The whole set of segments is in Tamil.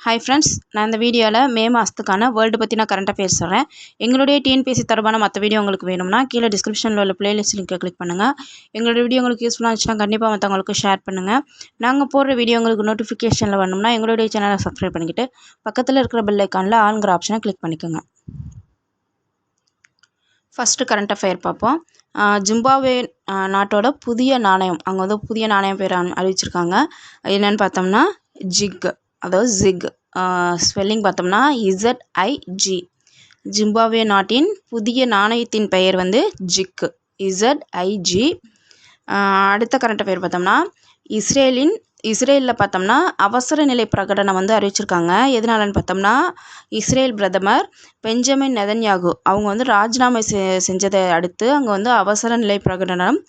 ஹாய் ஃப்ரெண்ட்ஸ், நான் இந்த வீடியோவில் மே மாதத்துக்கான வேர்ல்டு பற்றின கரண்ட் அஃபேர்ஸ் சொல்கிறேன். எங்களுடைய டிஎன்பிஎஸ்சி தொடர்பான மற்ற வீடியோ உங்களுக்கு வேணும்னா கீழே டிஸ்கிரிப்ஷனில் உள்ள பிளேலிஸ்ட் லிங்கை கிளிக் பண்ணுங்கள். எங்களுடைய வீடியோ உங்களுக்கு யூஸ்ஃபுல்லாக இருந்துச்சுன்னா கண்டிப்பாக மற்றவங்களுக்கு ஷேர் பண்ணுங்கள். நாங்கள் போடுற வீடியோ உங்களுக்கு நோட்டிஃபிகேஷனில் வரணும்னா எங்களுடைய சேனலை சப்ஸ்கிரைப் பண்ணிக்கிட்டு பக்கத்தில் இருக்கிற பெல் ஐக்கானில் ஆல்ங்கிற ஆப்ஷனை கிளிக் பண்ணிக்கோங்க. ஃபஸ்ட்டு கரண்ட் அஃபேர் பார்ப்போம். ஜிம்பாப்வே நாட்டோட புதிய நாணயம், அவங்க வந்து புதிய நாணயம் பேர் அறிவிச்சிருக்காங்க. என்னென்னு பார்த்தோம்னா ஜிக், அதாவது ஜிக். ஸ்பெல்லிங் பார்த்தோம்னா ZIG. ஜிம்பாப்வே நாட்டின் புதிய நாணயத்தின் பெயர் வந்து ஜிக், ZIG. அடுத்த கரண்ட் அஃபேர் பார்த்தோம்னா இஸ்ரேலில் பார்த்தோம்னா அவசர நிலை பிரகடனம் வந்து அறிவிச்சிருக்காங்க. எதனாலன்னு பார்த்தோம்னா இஸ்ரேல் பிரதமர் பெஞ்சமின் நெதன்யாகு அவங்க வந்து ராஜினாமா செஞ்சதை அடுத்து அங்கே வந்து அவசர நிலை பிரகடனம்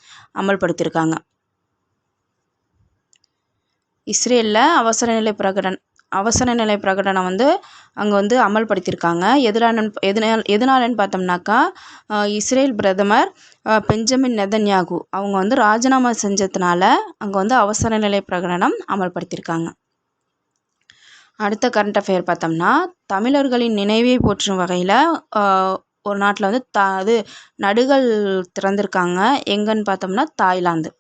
அமல்படுத்தியிருக்காங்க. இஸ்ரேலில் அவசர நிலை பிரகடனம் வந்து அங்கே வந்து அமல்படுத்தியிருக்காங்க. எதனாலன்னு பார்த்தோம்னாக்கா இஸ்ரேல் பிரதமர் பெஞ்சமின் நெதன்யாகு அவங்க வந்து ராஜினாமா செஞ்சதுனால அங்கே வந்து அவசர நிலை பிரகடனம் அமல்படுத்தியிருக்காங்க. அடுத்த கரண்ட் அஃபேர் பார்த்தோம்னா தமிழர்களின் நினைவை போற்றும் வகையில் ஒரு நாட்டில் வந்து நடுகள் திறந்திருக்காங்க. எங்கன்னு பார்த்தோம்னா தாய்லாந்து.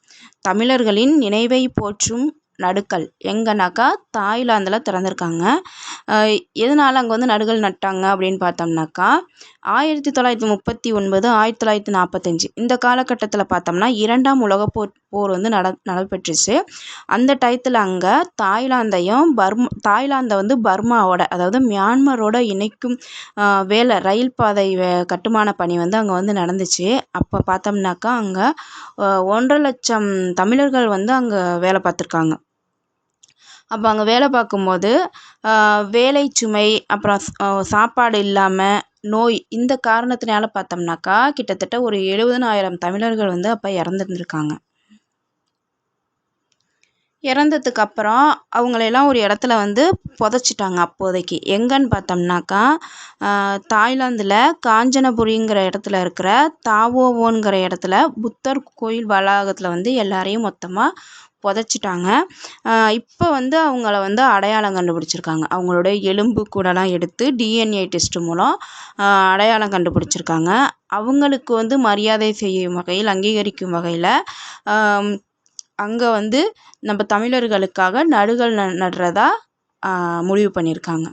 தமிழர்களின் நினைவை போற்றும் நடுக்கல் எங்கன்னாக்கா தாய்லாந்தில் திறந்திருக்காங்க. எதனால் அங்கே வந்து நடுகள் நட்டாங்க அப்படின்னு பார்த்தோம்னாக்கா 1939 1945 இந்த காலகட்டத்தில் பார்த்தோம்னா 2ஆம் உலகப் போர் வந்து நடைபெற்றுச்சு. அந்த டயத்தில் அங்கே தாய்லாந்தை வந்து பர்மாவோட, அதாவது மியான்மரோட இணைக்கும் ரயில் பாதை கட்டுமான பணி வந்து அங்கே வந்து நடந்துச்சு. அப்போ பார்த்தோம்னாக்கா அங்கே 1.5 லட்சம் தமிழர்கள் வந்து அங்கே வேலை பார்த்துருக்காங்க. அப்போ அங்கே வேலை பார்க்கும்போது வேலை சுமை, அப்புறம் சாப்பாடு இல்லாமல், நோய், இந்த காரணத்தினால பார்த்தோம்னாக்கா கிட்டத்தட்ட ஒரு 70,000 தமிழர்கள் வந்து அப்போ இறந்துருந்துருக்காங்க. இறந்ததுக்கு அப்புறம் அவங்களெல்லாம் ஒரு இடத்துல வந்து புதைச்சிட்டாங்க. அப்போதைக்கு எங்கன்னு பார்த்தோம்னாக்கா தாய்லாந்தில் காஞ்சனபுரிங்கிற இடத்துல இருக்கிற தாவோவோங்கிற இடத்துல புத்தர் கோயில் வளாகத்தில் வந்து எல்லாரையும் மொத்தமாக புதைச்சிட்டாங்க. இப்போ வந்து அவங்கள வந்து அடையாளம் கண்டுபிடிச்சிருக்காங்க. அவங்களுடைய எலும்பு கூடலாம் எடுத்து DNA டெஸ்ட் மூலம் அடையாளம் கண்டுபிடிச்சிருக்காங்க. அவங்களுக்கு வந்து மரியாதை செய்யும் வகையில், அங்கீகரிக்கும் வகையில் அங்கே வந்து நம்ம தமிழர்களுக்காக நடுகள் நடுறதா முடிவு பண்ணியிருக்காங்க.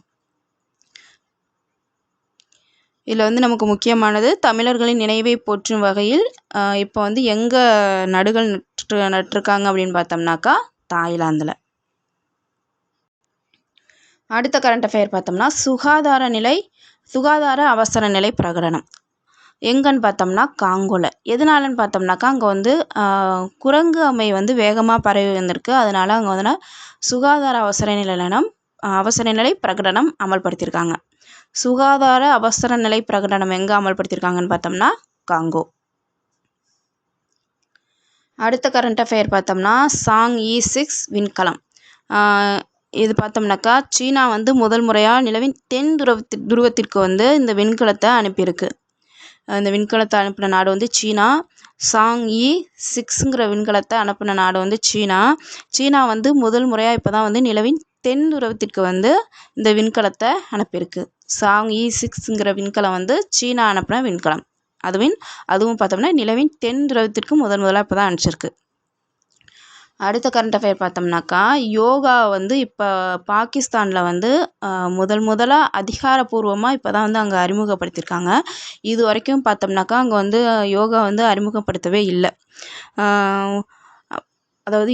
இதில் வந்து நமக்கு முக்கியமானது தமிழர்களின் நினைவை போற்றும் வகையில் இப்போ வந்து எங்கே நடுகள் நட்டிருக்காங்க அப்படின்னு பார்த்தோம்னாக்கா தாய்லாந்தில். அடுத்த கரண்ட் அஃபேர் பார்த்தோம்னா சுகாதார அவசர நிலை பிரகடனம் எங்கன்னு பார்த்தோம்னா காங்கோல. எதனாலன்னு பார்த்தோம்னாக்கா அங்கே வந்து குரங்கு அம்மை வந்து வேகமாக பரவி வந்திருக்கு. அதனால அங்கே வந்து சுகாதார அவசர நிலை பிரகடனம் அமல்படுத்தியிருக்காங்க. சுகாதார அவசர நிலை பிரகடனம் எங்கே அமல்படுத்தியிருக்காங்கன்னு பார்த்தோம்னா காங்கோ. அடுத்த கரண்ட் அஃபேர் பார்த்தோம்னா சாங்-இ-6 விண்கலம். இது பார்த்தோம்னாக்கா சீனா வந்து முதல் முறையாக நிலவின் தென் துருவத்திற்கு வந்து இந்த விண்கலத்தை அனுப்பியிருக்கு. இந்த விண்கலத்தை அனுப்பின நாடு வந்து சீனா. சாங்-இ-6ங்கிற விண்கலத்தை அனுப்பின நாடு வந்து சீனா வந்து முதல் முறையாக இப்போ தான் வந்து நிலவின் தென் துருவத்திற்கு வந்து இந்த விண்கலத்தை அனுப்பியிருக்கு. சாங்-இ-6ங்கிற விண்கலம் வந்து சீனா அனுப்பின விண்கலம். அதுவும் பார்த்தோம்னா நிலவின் தென் துருவத்திற்கு முதலாக இப்போ தான் அனுப்பிச்சிருக்கு. அடுத்த கரண்ட் அஃபேர் பார்த்தோம்னாக்கா யோகா வந்து இப்போ பாகிஸ்தானில் வந்து முதலாக அதிகாரப்பூர்வமாக இப்போ தான் வந்து அங்கே அறிமுகப்படுத்தியிருக்காங்க. இது வரைக்கும் பார்த்தோம்னாக்கா அங்கே வந்து யோகா வந்து அறிமுகப்படுத்தவே இல்லை. அதாவது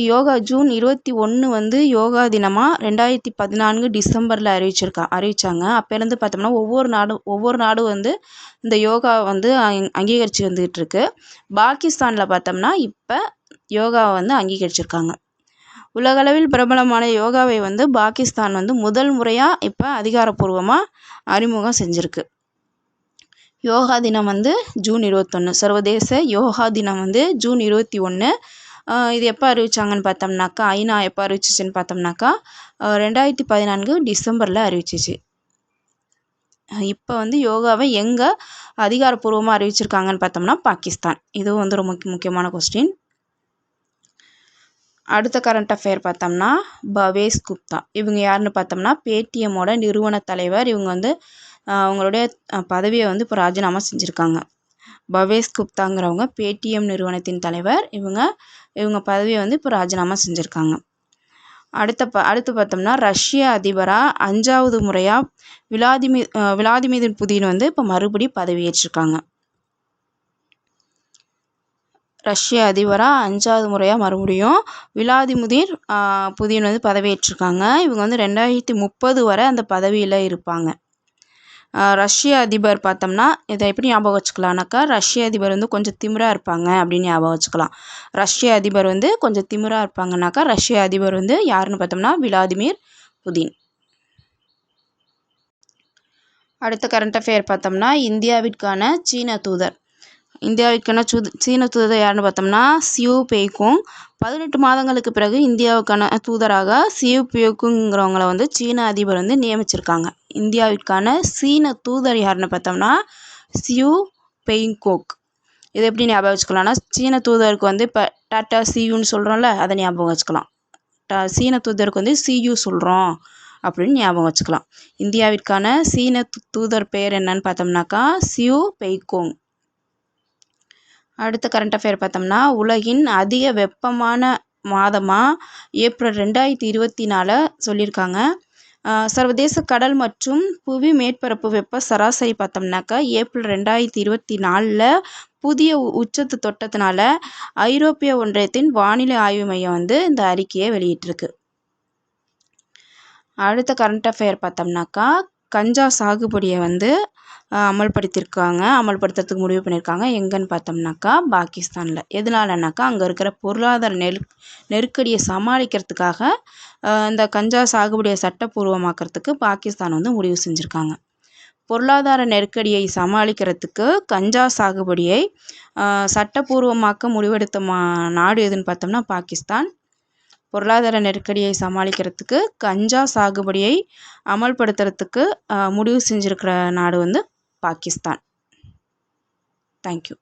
ஜூன் 21 வந்து யோகா தினமாக 2014 டிசம்பரில் அறிவிச்சாங்க. அப்போலேருந்து பார்த்தோம்னா ஒவ்வொரு நாடும் வந்து இந்த யோகா வந்து அங்கீகரித்து வந்துக்கிட்டு இருக்கு. பாகிஸ்தானில் பார்த்தோம்னா இப்போ யோகாவை வந்து அங்கீகரிச்சிருக்காங்க. உலகளவில் பிரபலமான யோகாவை வந்து பாகிஸ்தான் வந்து முதல் முறையாக இப்போ அதிகாரப்பூர்வமாக அறிமுகம் செஞ்சுருக்கு. யோகா தினம் வந்து ஜூன் 21, சர்வதேச யோகா தினம் வந்து ஜூன் 21. இது எப்போ அறிவிச்சாங்கன்னு பார்த்தோம்னாக்கா ஐநா எப்போ அறிவிச்சிச்சுன்னு பார்த்தோம்னாக்கா 2014 டிசம்பரில் அறிவிச்சிச்சு. இப்போ வந்து யோகாவை எங்கே அதிகாரப்பூர்வமாக அறிவிச்சிருக்காங்கன்னு பார்த்தோம்னா பாகிஸ்தான். இதுவும் வந்து ரொம்ப முக்கியமான கொஸ்டின். அடுத்த கரண்ட் அஃபேர் பார்த்தோம்னா பவேஷ் குப்தா. இவங்க யாருன்னு பார்த்தோம்னா பேடிஎம்மோட நிறுவன தலைவர். இவங்க வந்து அவங்களுடைய பதவியை வந்து இப்போ ராஜினாமா செஞ்சுருக்காங்க. பவேஷ் குப்தாங்கிறவங்க பேடிஎம் நிறுவனத்தின் தலைவர். இவங்க பதவியை வந்து இப்போ ராஜினாமா செஞ்சுருக்காங்க. அடுத்து பார்த்தோம்னா ரஷ்ய அதிபராக 5வது முறையாக விளாதிமிர் புதின் வந்து இப்போ மறுபடி பதவியேற்றிருக்காங்க. ரஷ்ய அதிபராக 5வது முறையாக மறுபடியும் விளாதிமிர் புதின் வந்து பதவியேற்றிருக்காங்க. இவங்க வந்து 2030 வரை அந்த பதவியில் இருப்பாங்க. ரஷ்ய அதிபர் பார்த்தோம்னா இதை எப்படி ஞாபகம் வச்சுக்கலாம்னாக்கா, ரஷ்ய அதிபர் வந்து கொஞ்சம் திமிராக இருப்பாங்க அப்படின்னு ஞாபகம் வச்சுக்கலாம். ரஷ்ய அதிபர் வந்து கொஞ்சம் திமிராக இருப்பாங்கனாக்கா ரஷ்ய அதிபர் வந்து யாருன்னு பார்த்தோம்னா விளாதிமிர் புதின். அடுத்த கரண்ட் அஃபேர் பார்த்தோம்னா இந்தியாவிற்கான சீன தூதர். சீன தூதர் யாருன்னு பார்த்தோம்னா சியூ பெய்கோங். 18 மாதங்களுக்கு பிறகு இந்தியாவுக்கான தூதராக சியூ பெய்கோங்கிறவங்கள வந்து சீன அதிபர் வந்து நியமிச்சிருக்காங்க. இந்தியாவிற்கான சீன தூதர் யாருன்னு பார்த்தோம்னா சியூ பெய்கோங். இது எப்படி ஞாபகம் வச்சுக்கலாம்னா, சீன தூதருக்கு வந்து இப்போ டாட்டா சியூன்னு சொல்கிறோம்ல, அதை ஞாபகம் வச்சுக்கலாம். சீன தூதருக்கு வந்து சியூ சொல்கிறோம் அப்படின்னு ஞாபகம் வச்சுக்கலாம். இந்தியாவிற்கான சீன தூதர் பெயர் என்னன்னு பார்த்தோம்னாக்கா சியூ பெய்கோங். அடுத்த கரண்ட் அஃபேர் பார்த்தோம்னா உலகின் அதிக வெப்பமான மாதமாக ஏப்ரல் 2024 சொல்லியிருக்காங்க. சர்வதேச கடல் மற்றும் புவி மேற்பரப்பு வெப்ப சராசரி பார்த்தோம்னாக்கா ஏப்ரல் 2024 புதிய உச்சத்தை தொட்டதுனால ஐரோப்பிய ஒன்றியத்தின் வானிலை ஆய்வு மையம் வந்து இந்த அறிக்கையை வெளியிட்டிருக்கு. அடுத்த கரண்ட் அஃபேர் பார்த்தோம்னாக்கா கஞ்சா சாகுபடியை வந்து அமல்படுத்துறதுக்கு முடிவு பண்ணியிருக்காங்க. எங்கன்னு பார்த்தோம்னாக்கா பாகிஸ்தானில். எதனாலனாக்கா அங்கே இருக்கிற பொருளாதார நெருக்கடியை சமாளிக்கிறதுக்காக இந்த கஞ்சா சாகுபடியை சட்டப்பூர்வமாக்கிறதுக்கு பாகிஸ்தான் வந்து முடிவு செஞ்சுருக்காங்க. பொருளாதார நெருக்கடியை சமாளிக்கிறதுக்கு கஞ்சா சாகுபடியை சட்டப்பூர்வமாக்க முடிவெடுத்த நாடு எதுன்னு பார்த்தோம்னா பாகிஸ்தான். பொருளாதார நெருக்கடியை சமாளிக்கிறதுக்கு கஞ்சா சாகுபடியை அமல்படுத்துறதுக்கு முடிவு செஞ்சுருக்கிற நாடு வந்து பாகிஸ்தான். தேங்க்யூ.